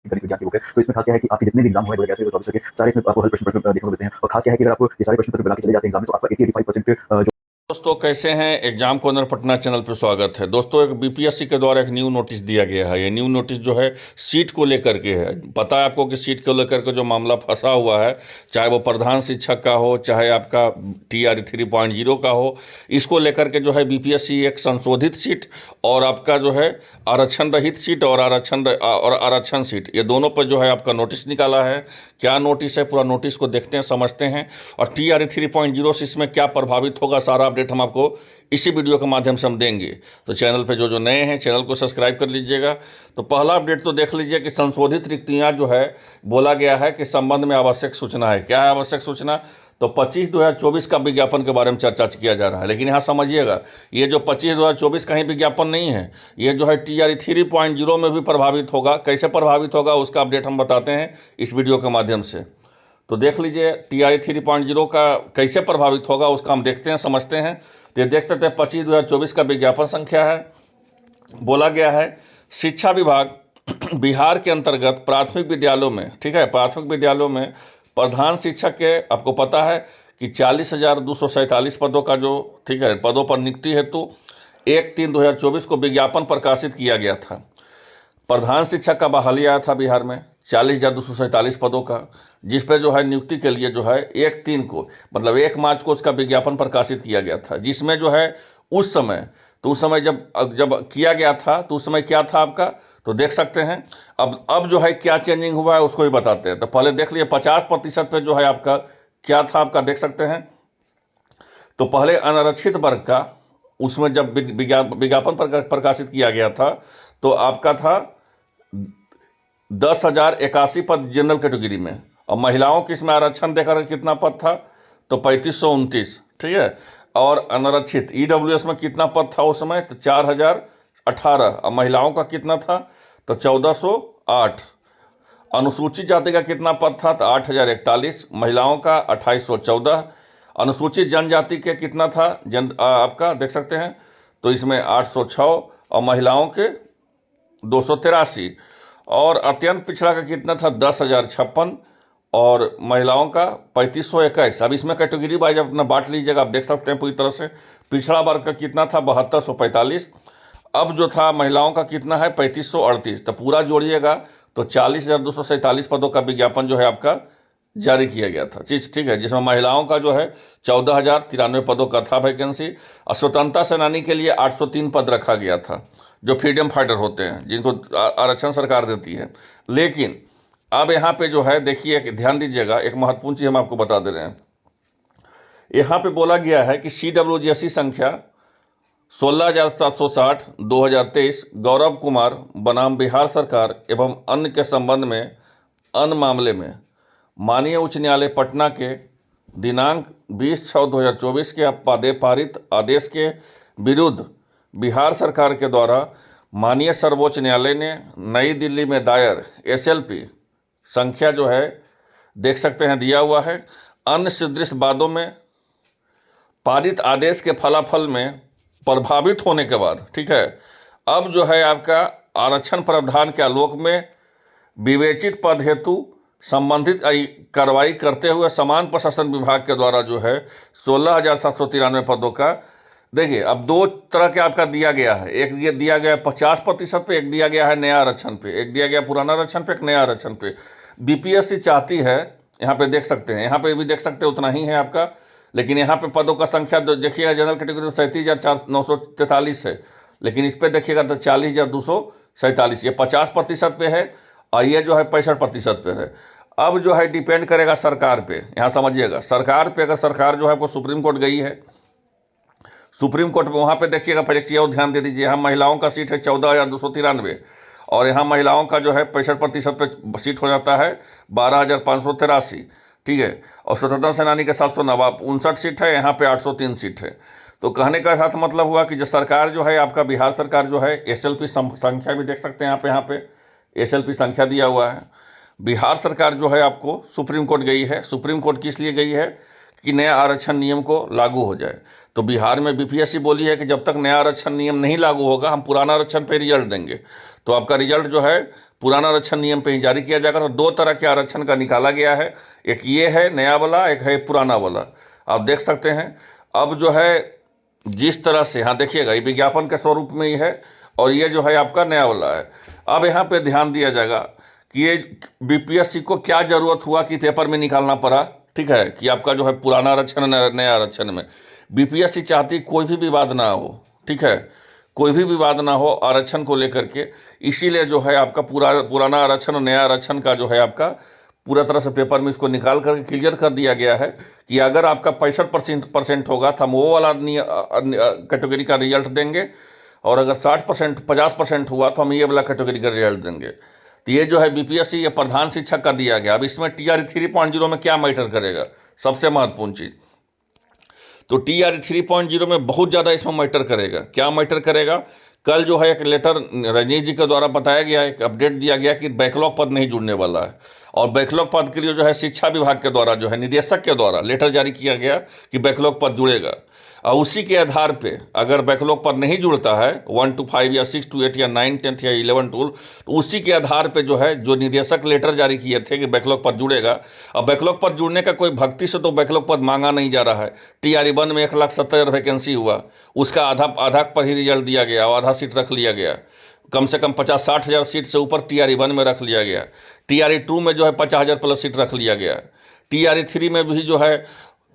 गणित विज्ञान के बुक है। तो इसमें खास क्या है कि आपके जितने भी एग्जाम हुए 2023 के सारे इसमें आपको हर प्रश्न पत्र देखने को मिलते हैं। और खास क्या है कि अगर आप ये सारे प्रश्न पत्र मिला के चले जाते हैं एग्जाम में, तो आपका 85% जो दोस्तों कैसे हैं। एग्जाम कॉर्नर पटना चैनल पर स्वागत है। दोस्तों एक बीपीएससी के द्वारा एक न्यू नोटिस दिया गया है। ये न्यू नोटिस जो है सीट को लेकर के है। पता है आपको कि सीट को लेकर के जो मामला फंसा हुआ है, चाहे वो प्रधान शिक्षक का हो, चाहे आपका TR 3.0 का हो, इसको लेकर के जो है बीपीएससी एक संशोधित सीट और आपका जो है आरक्षण रहित सीट और आरक्षण सीट, ये दोनों पर जो है आपका नोटिस निकाला है। क्या नोटिस है, पूरा नोटिस को देखते हैं, समझते हैं। और TR 3.0 से इसमें क्या प्रभावित होगा, सारा अपडेट हम आपको इसी वीडियो के माध्यम से हम देंगे। तो चैनल पे जो नए हैं चैनल को सब्सक्राइब कर लीजिएगा। तो पहला अपडेट तो देख लीजिए कि संशोधित रिक्तियां जो है बोला गया है कि संबंध में आवश्यक सूचना है। क्या है आवश्यक सूचना? तो 25/2024 का विज्ञापन के बारे में चर्चा किया जा रहा है। लेकिन यहाँ समझिएगा, ये जो 25/2024 का ही विज्ञापन नहीं है, ये जो है TR 3.0 में भी प्रभावित होगा। कैसे प्रभावित होगा उसका अपडेट हम बताते हैं इस वीडियो के माध्यम से। तो देख लीजिए TR 3.0 का कैसे प्रभावित होगा उसका हम देखते हैं, समझते हैं। तो ये देख सकते हैं 25/2024 का विज्ञापन संख्या है। बोला गया है शिक्षा विभाग बिहार के अंतर्गत प्राथमिक विद्यालयों में, ठीक है, प्राथमिक विद्यालयों में प्रधान शिक्षक के आपको पता है कि 40,247 पदों का जो, ठीक है, पदों पर नियुक्ति हेतु 1/3/2024 को विज्ञापन प्रकाशित किया गया था। प्रधान शिक्षक का बहाली आया था बिहार में 40,247 पदों का, जिस पे जो है नियुक्ति के लिए जो है 1/3 को, मतलब 1 मार्च को उसका विज्ञापन प्रकाशित किया गया था। जिसमें जो है उस समय जब किया गया था तो उस समय क्या था आपका, तो देख सकते हैं। अब जो है क्या चेंजिंग हुआ है उसको भी बताते हैं। तो पहले देख लिए 50% पे जो है आपका क्या था, आपका देख सकते हैं। तो पहले अनारक्षित वर्ग का, उसमें जब विज्ञापन प्रकाशित किया गया था तो आपका था 10,081 पद जनरल कैटेगरी में। और महिलाओं की इसमें आरक्षण देकर कितना पद था, तो 3529, ठीक है। और अनारक्षित EWS में कितना पद था उस समय, तो 4,018। और महिलाओं का कितना था, तो 1,408। अनुसूचित जाति का कितना पद था, तो 8,041। महिलाओं का 2,814। अनुसूचित जनजाति के कितना था आपका देख सकते हैं, तो इसमें 806 और महिलाओं के 283। और अत्यंत पिछड़ा का कितना था, 10,056 और महिलाओं का 3,521। अब इसमें कैटेगरी वाइज अपना बांट लीजिएगा, आप देख सकते हैं पूरी तरह से। पिछड़ा वर्ग का कितना था, 7,245। अब जो था महिलाओं का कितना है, 3,538। तो पूरा जोड़िएगा तो 40,247 पदों का विज्ञापन जो है आपका जारी किया गया था, ठीक है। जिसमें महिलाओं का जो है 14,093 पदों का था वैकेंसी। और स्वतंत्रता सेनानी के लिए 803 पद रखा गया था, जो फ्रीडम फाइटर होते हैं, जिनको आरक्षण सरकार देती है। लेकिन अब यहाँ पे जो है देखिए, ध्यान दीजिएगा, एक महत्वपूर्ण चीज़ हम आपको बता दे रहे हैं। यहाँ पे बोला गया है कि CWJC संख्या 16,760 2023 गौरव कुमार बनाम बिहार सरकार एवं अन्य के संबंध में अन्य मामले में माननीय उच्च न्यायालय पटना के दिनांक 20/6/2024 के पारित आदेश के विरुद्ध बिहार सरकार के द्वारा माननीय सर्वोच्च न्यायालय ने नई दिल्ली में दायर SLP संख्या जो है देख सकते हैं दिया हुआ है, अन्य सदृश वादों में पारित आदेश के फलाफल में प्रभावित होने के बाद, ठीक है, अब जो है आपका आरक्षण प्रावधान के आलोक में विवेचित पद हेतु संबंधित कार्रवाई करते हुए समान प्रशासन विभाग के द्वारा जो है 16,793 पदों का, देखिए अब दो तरह के आपका दिया गया है। एक ये दिया गया है 50% पे, एक दिया गया है नया आरक्षण पे, एक दिया गया पुराना आरक्षण पे, एक नया आरक्षण पे। बीपीएससी चाहती है, यहाँ पे देख सकते हैं, यहाँ पे भी देख सकते हैं उतना ही है आपका। लेकिन यहाँ पे पदों का संख्या देखिएगा, जनरल कैटेगरी 37,943 है, लेकिन इस पर देखिएगा तो 40,247, ये 50% पे है। और ये जो है 65% पे है। अब जो है डिपेंड करेगा सरकार पे, यहाँ समझिएगा, सरकार पे। अगर सरकार जो है वो सुप्रीम कोर्ट गई है, सुप्रीम कोर्ट में वहाँ पे देखिएगा, पहले एक चीज़ और ध्यान दे दीजिए, यहाँ महिलाओं का सीट है 14,293 और यहाँ महिलाओं का जो है 65% पे सीट हो जाता है 12,583, ठीक है। और स्वतंत्रता सेनानी के 759 सीट है, यहाँ पे 803 सीट है। तो कहने का साथ मतलब हुआ कि जो सरकार जो है आपका बिहार सरकार जो है SLP संख्या भी देख सकते हैं यहाँ पे SLP संख्या दिया हुआ है। बिहार सरकार जो है आपको सुप्रीम कोर्ट गई है। सुप्रीम कोर्ट किस लिए गई है कि नया आरक्षण नियम को लागू हो जाए। तो बिहार में बीपीएससी बोली है कि जब तक नया आरक्षण नियम नहीं लागू होगा हम पुराना आरक्षण पे रिजल्ट देंगे। तो आपका रिजल्ट जो है पुराना आरक्षण नियम पे ही जारी किया जाएगा। तो दो तरह के आरक्षण का निकाला गया है, एक ये है नया वाला, एक है पुराना वाला। आप देख सकते हैं अब जो है जिस तरह से, हाँ देखिएगा ये विज्ञापन के स्वरूप में ही है और ये जो है आपका नया वाला है। अब यहाँ पे ध्यान दिया जाएगा कि ये बीपीएससी को क्या ज़रूरत हुआ कि पेपर में निकालना पड़ा, ठीक है, कि आपका जो है पुराना आरक्षण नया आरक्षण में बीपीएससी चाहती कोई भी विवाद ना हो, ठीक है, कोई भी विवाद ना हो आरक्षण को लेकर के। इसीलिए जो है आपका पुराना आरक्षण और नया आरक्षण का जो है आपका पूरा तरह से पेपर में इसको निकाल करके क्लियर कर दिया गया है कि अगर आपका 65% होगा तो हम वो वाला कैटेगरी का रिजल्ट देंगे, और अगर 60% 50% हुआ तो हम ये वाला कैटेगरी का रिजल्ट देंगे। तो ये जो है बीपीएससी ये प्रधान शिक्षक का दिया गया। अब इसमें TRE 3.0 में क्या मैटर करेगा, सबसे महत्वपूर्ण चीज़, तो TRE 3.0 में बहुत ज़्यादा इसमें मैटर करेगा। क्या मैटर करेगा, कल जो है एक लेटर रजनीश जी के द्वारा बताया गया, एक अपडेट दिया गया कि बैकलॉग पद नहीं जुड़ने वाला है, और बैकलॉग पद के लिए जो है शिक्षा विभाग के द्वारा जो है निदेशक के द्वारा लेटर जारी किया गया कि बैकलॉग पद जुड़ेगा। और उसी के आधार पे अगर बैकलॉग पद नहीं जुड़ता है 1 to 5 या 6 to 8 या 9 10 या 11 12, तो उसी के आधार पे जो है जो निदेशक लेटर जारी किए थे कि बैकलॉग पद जुड़ेगा। अब बैकलॉग पद जुड़ने का कोई भक्ति से तो बैकलॉग पद मांगा नहीं जा रहा है। TRE 1 में 1,70,000 वैकेंसी हुआ, उसका आधा पर ही रिजल्ट दिया गया और आधा सीट रख लिया गया। कम से कम 50-60 हज़ार सीट से ऊपर TRE 1 में रख लिया गया। TRE 2 में जो है 50,000 प्लस सीट रख लिया गया। TRE 3 में भी जो है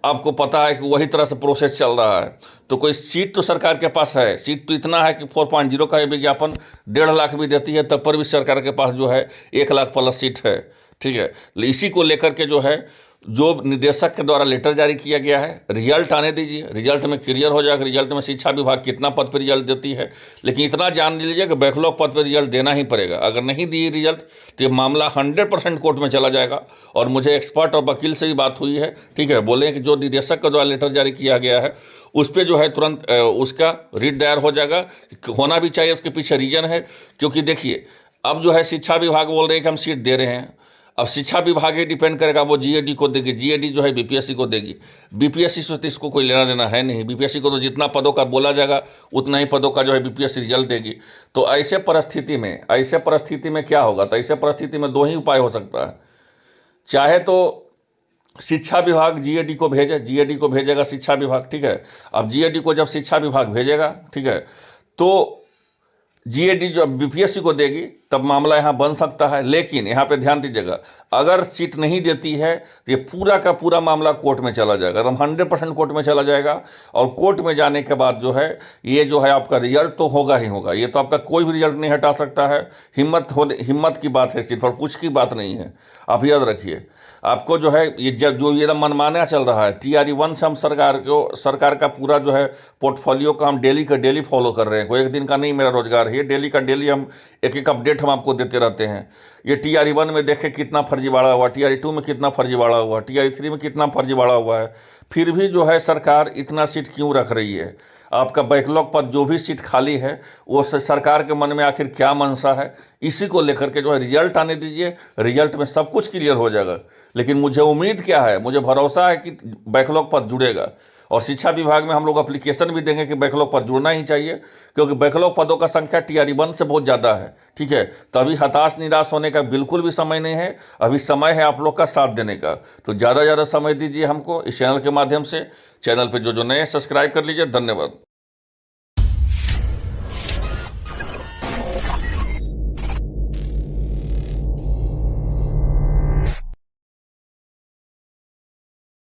आपको पता है कि वही तरह से प्रोसेस चल रहा है। तो कोई सीट तो सरकार के पास है, सीट तो इतना है कि 4.0 का ये विज्ञापन 1.5 लाख भी देती है, तब पर भी सरकार के पास जो है 1 लाख प्लस सीट है, ठीक है। इसी को लेकर के जो है जो निदेशक के द्वारा लेटर जारी किया गया है, रिजल्ट आने दीजिए, रिजल्ट में क्लियर हो जाएगा। रिजल्ट में शिक्षा विभाग कितना पद पर रिजल्ट देती है, लेकिन इतना जान लीजिए कि बैकलॉग पद पर रिजल्ट देना ही पड़ेगा। अगर नहीं दिए रिजल्ट तो ये मामला 100% कोर्ट में चला जाएगा। और मुझे एक्सपर्ट और वकील से भी बात हुई है, ठीक है, बोले कि जो निदेशक के द्वारा लेटर जारी किया गया है उस पर जो है तुरंत उसका रिट दायर हो जाएगा। होना भी चाहिए, उसके पीछे रीजन है। क्योंकि देखिए अब जो है शिक्षा विभाग बोल रहे हैं कि हम सीट दे रहे हैं, अब शिक्षा विभाग ही डिपेंड करेगा, वो GAD को देगी, GAD जो है बीपीएससी को देगी। बीपीएससी से तो इसको कोई लेना देना है नहीं, बीपीएससी को तो जितना पदों का बोला जाएगा उतना ही पदों का जो है बीपीएससी रिजल्ट देगी। तो ऐसे परिस्थिति में क्या होगा, तो ऐसे परिस्थिति में दो ही उपाय हो सकता है। चाहे तो शिक्षा विभाग GAD को भेजे, GAD को भेजेगा शिक्षा विभाग, ठीक है। अब GAD को जब शिक्षा विभाग भेजेगा, ठीक है, तो GAD जो बीपीएससी को देगी तब मामला यहाँ बन सकता है। लेकिन यहाँ पे ध्यान दीजिएगा, अगर सीट नहीं देती है तो ये पूरा का पूरा मामला कोर्ट में चला जाएगा, एकदम 100% कोर्ट में चला जाएगा। और कोर्ट में जाने के बाद जो है ये जो है आपका रिजल्ट तो होगा ही होगा, ये तो आपका कोई भी रिजल्ट नहीं हटा सकता है। हिम्मत की बात है सिर्फ, और कुछ की बात नहीं है। आप याद रखिए, आपको जो है ये जब जो ये मनमाना चल रहा है, TRE 1 से हम सरकार का पूरा जो है पोर्टफोलियो का हम डेली का डेली फॉलो कर रहे हैं। कोई एक दिन का नहीं मेरा रोजगार है, ये डेली का डेली हम एक अपडेट हम आपको देते रहते हैं। ये TRE 1 में देखें कितना फर्जीवाड़ा हुआ, TRE 2 में कितना फर्जीवाड़ा हुआ, TRE 3 में कितना फर्जीवाड़ा हुआ है। फिर भी जो है सरकार इतना सीट क्यों रख रही है? आपका बैकलॉग पर जो भी सीट खाली है वो सरकार के मन में आखिर क्या मंशा है, इसी को लेकर के जो है रिजल्ट आने दीजिए। रिजल्ट में सब कुछ क्लियर हो जाएगा। लेकिन मुझे उम्मीद क्या है, मुझे भरोसा है कि बैकलॉग पद जुड़ेगा। और शिक्षा विभाग में हम लोग एप्लीकेशन भी देंगे कि बैकलॉग पद जुड़ना ही चाहिए, क्योंकि बैकलॉग पदों का संख्या TRE 1 से बहुत ज़्यादा है, ठीक है। तो अभी हताश निराश होने का बिल्कुल भी समय नहीं है, अभी समय है आप लोग का साथ देने का। तो ज़्यादा समय दीजिए हमको इस चैनल के माध्यम से। चैनल पर जो नए सब्सक्राइब कर लीजिए। धन्यवाद।